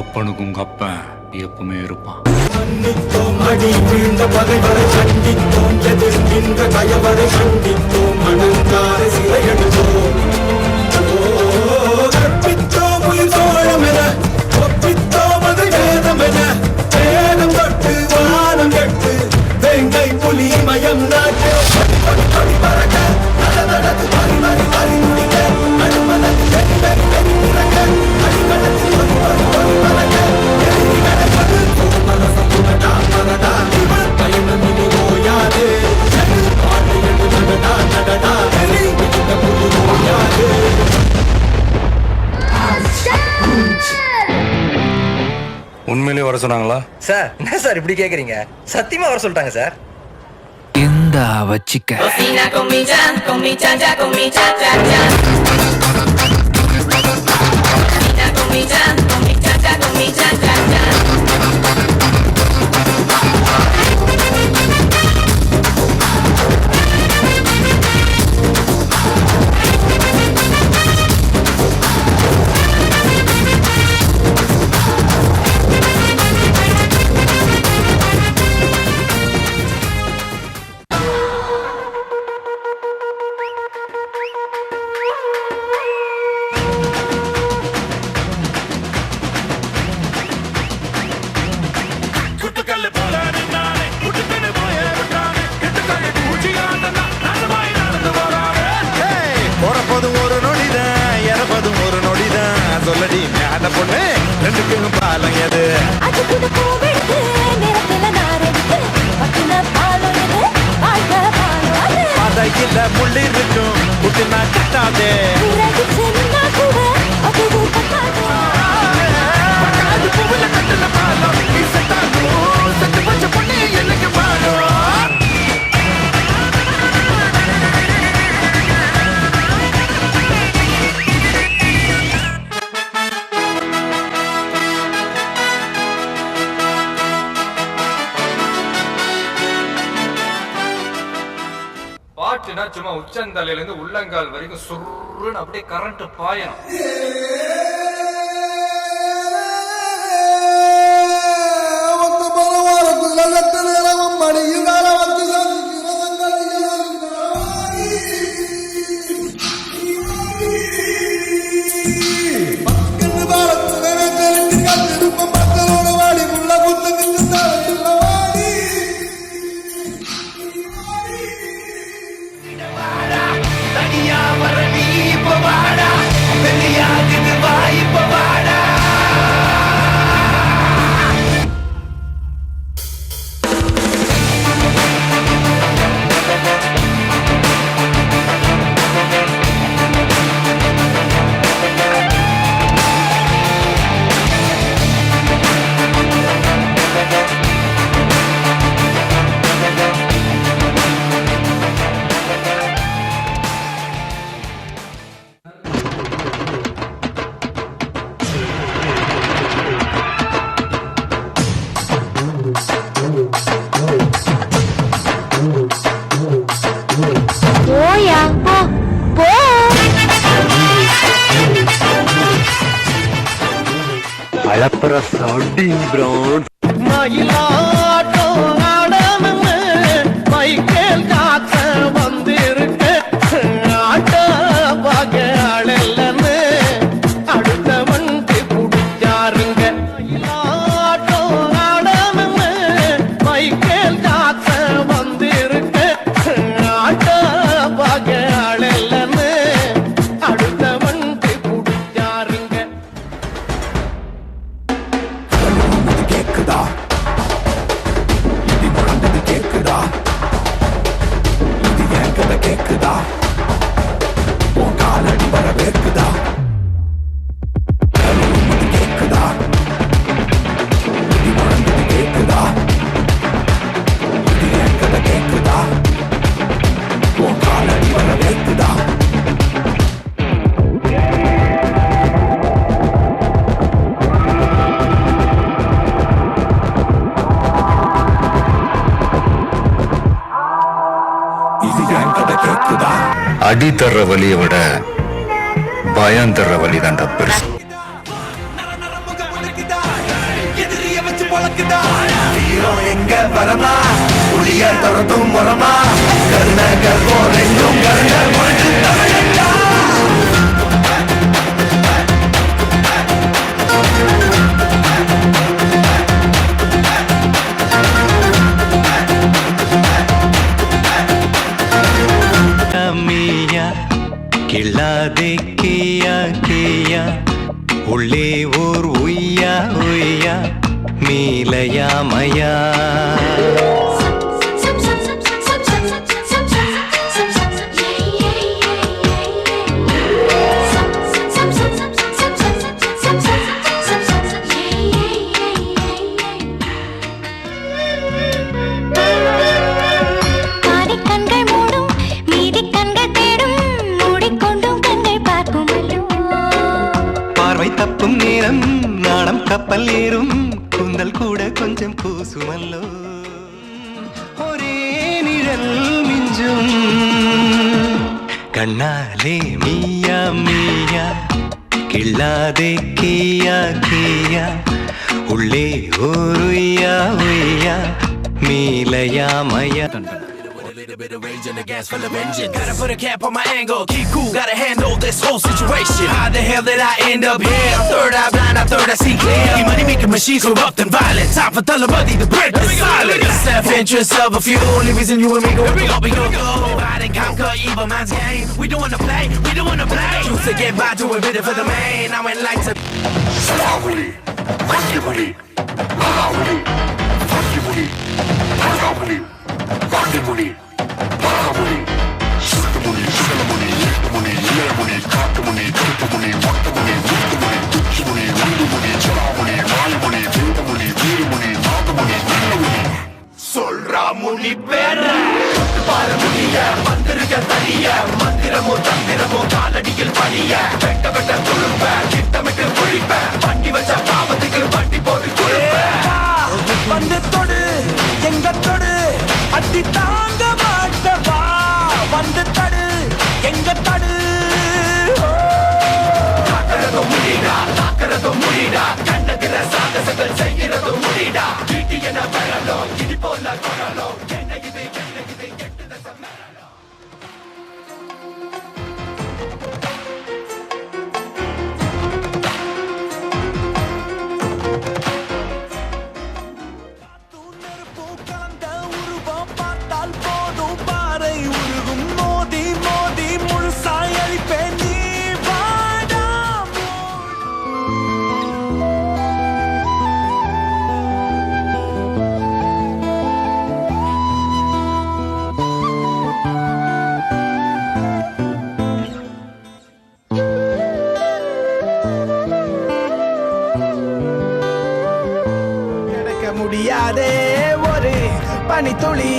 அப்பனுக்கு உங்க அப்பன் எப்பவுமே இருப்பான். அடி வீழ்ந்த பகைவரை கண்டித்தோம், எதிர் நின்ற கயவரை கண்டித்தோம், மனங்கார சிறையெடுத்தோம், கற்பித்தோம் உயிர் சோழம் என, ஒப்பித்தோம் அது வேதம் என, வேதம் தொட்டு வானம் கட்டு வேங்கை புலி மயம் நாட்டு பறக்க நடந்து பரிமறி பறிமுடிக்க அனுமனது வெறி வெறி வெறி பிறக்க அடிமனத்தில் பறக்க எரிதி கிடப்பது மனசம் புனடா மனடா இவன் பயணம் இனி ஓயாது பாட்டையடு நடடா நடடா எரி விட்ட புது ஓயாது. உண்மையிலேயே வர சொன்னாங்களா சார்? என்ன சார் இப்படி கேக்குறீங்க? சத்தியமா வர சொல்லிட்டாங்க சார். இந்த வச்சிக்க Cocina con mi chan, con mi chan cha, con mi chan cha cha. Cocina con mi chan, con mi chan cha, con mi chan cha cha. போறப்போதும் ஒரு நொடிதான், இறப்பதும் ஒரு நொடிதான். சொல்லடி அந்த பொண்ணு ரெண்டுக்கும் பாலம் எது? அதையில முள்ளி இருக்கும் குட்டினா கட்டாதே. கட்டுல பாலம் செத்து பச்ச பொண்ணு எனக்கு பாலம். பாட்டுனா சும்மா உச்சந்தலையில இருந்து உள்ளங்கால் வரைக்கும் சுருன்னு அப்படியே கரண்ட் பாயணும். அழப்பற சவுண்டிங் ப்ரௌன் மயிலாட்டம் ஆடமென்னு மைக்கேல் காத்த வந்திருக்கு. ஆட்ட பாக்க ஆளல்லன்னு அடுத்த வண்டி புடிச்சாருங்க. மயிலாட்டம் ஆடமென்னு மைக்கேல் காத்த வந்திருக்கு. ஆட்ட பாக்க ஆளல்லன்னு அடுத்த வண்டி புடிச்சாருங்க. கேக்குதா அடி தர்ற வலியை விட பயம் தர்ற வலி தான்டா பெருசு. எதிரிய வச்சு பொழக்குதா வீரம் எங்க வரமா புளிய துரத்தும் முறமா கருண கர்வம் ரெண்டும் கருண மனு தமிழண்டா. கிள்ளாதே கேயா கேயா உள்ளே ஓர் உய்யா உய்யா மீலையா மயா தப்பும் நேரம் நாணம் கப்பல் ஏறும் கூந்தல் கூட கொஞ்சம் பூசுமல்லோ ஒரே நிழல் மிஞ்சும் கண்ணாலே மீயா மீயா கிள்ளாதே கேயா கேயா உள்ளே ஓருயா உய்யா மீலையா மயா. Bit of rage in the gas full of engine. Gotta put a cap on my angle. Keep cool, gotta handle this whole situation. How the hell did I end up here? I'm third eye blind, I'm third eye see clear. The money making machines corrupt and violent. Time for Talabadi to break the silence. Self-interest of a few. Only reason you and me go up and go. Divide and conquer evil man's game. We don't wanna play, we don't wanna play. Choose to get by, do a bit for the main. I went like to. Salawuli, Vakimuli, Malawuli, Vakimuli, Malawuli, Vakimuli. மகாமுனி சுத்தமுனி சுகலமுனி ஏட்டுமுனி இளையமுனி காட்டுமுனி கருப்புமுனி மொட்டமுனி முத்துமுனி துச்சுமுனி உண்டுமுனி சலாமுனி மாயமுனி வேதமுனி வீரமுனி நாகமுனி நல்லமுனி சொல்றா முனி பேர பாரமுனிய மந்திருக்க தனிய மந்திரமோ தந்திரமோ காலடியில் பணிய வெட்ட வெட்ட துழுப்ப திட்டமிட்டு ஒழிப்ப வண்டி வச்ச பாவத்துக்கு வண்டி போட்டு கொடுப்ப வந்து தொடு எங்க தொடு அடி தாங்க மாட்டவா வந்து தடு எங்க தடு காக்கிறதும் முடிடா காக்கிறதும் முடிடா கண்டகிற சாகசங்கள் செய்கிறதும் முடிடா வீட்டு என வரலும் இடி போல குரலும் என்ன இது கெட்டுத சம்மரலும். முடியாதே ஒரு பனித்துளி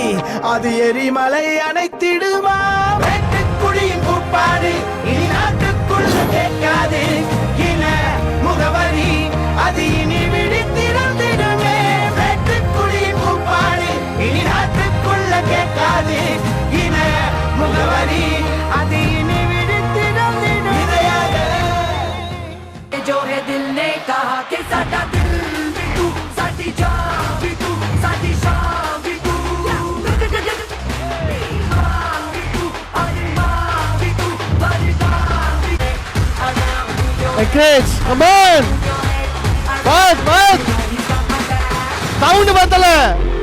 அது எரிமலை அணைத்திடுமா வெட்டுக்குழியின் கூப்பாடு இனி நாட்டுக்குள்ள கேட்காது இன முகவரி அது இனி விழித்திருந்திடுமே வெட்டுக்குழியின் கூப்பாடு இனி நாட்டுக்குள்ள கேட்காது இன முகவரி அது இனி விழித்திருந்திடும் जो है दिल ने कहा कि साडा दिल भी तू साडी जान भी तू साडी शान भी तू ईमान भी तू अरमान भी तू बलिदान भी Hey kids, come on! What? Sound battle.